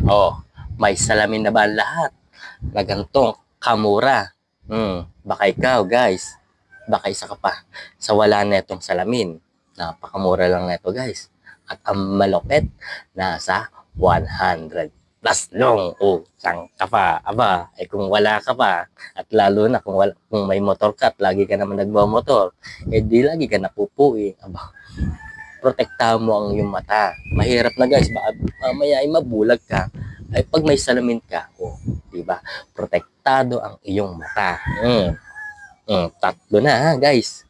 Oh, may salamin na ba ang lahat na ganitong kamura? Baka ikaw, guys. Baka isa ka pa sa wala netong salamin. Napakamura lang neto, guys. At ang malupit, nasa 100 plus long. Oh, sang ka pa. Aba, kung wala ka pa, at lalo na kung may motor ka at lagi ka naman nagmamotor, di lagi ka napupuwi. Aba, protektahan mo ang iyong mata. Mahirap na, guys, baka mamaya ay mabulag ka. Ay pag may salamin ka, di ba? Protektado ang iyong mata. Tatlo na, ha, guys.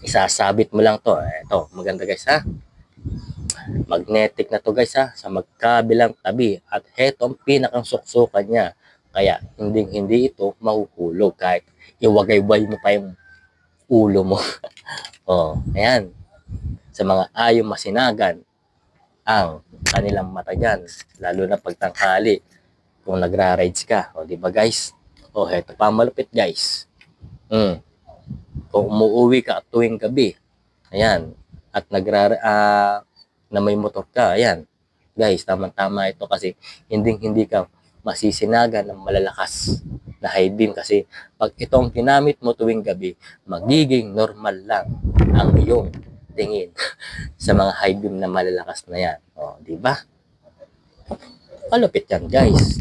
Isasabit mo lang to. Ito, maganda, guys, ha. Magnetic na to, guys, ha, sa magkabilang tabi. At heto ang pinakang suksukan niya. Kaya hindi ito mahuhulog kahit iwagayway mo pa yung ulo mo. Ayan. Sa mga ayaw masinagan ang kanilang mata dyan, lalo na pagtanghali kung nagra-rides ka. Di ba, guys? Heto pa malupit, guys. Kung umuwi ka tuwing gabi, ayan, at na may motor ka, ayan, guys, tama-tama ito kasi hindi ka masisinagan ng malalakas na high beam kasi pag itong ginamit mo tuwing gabi, magiging normal lang ang iyong tingin sa mga high beam na malalakas na yan. Di ba? Malupit yan, guys.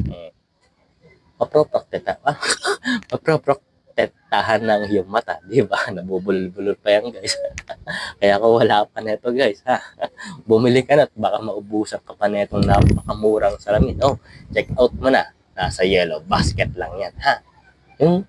Maproprotektahan ng iyong mata, di ba? Nabubulol-bulol pa yan, guys. Kaya kung wala pa neto, guys, ha, bumili ka na at baka maubusan ka pa netong napakamurang salamin. Check out mo na. Nasa yellow basket lang yan, ha. Yung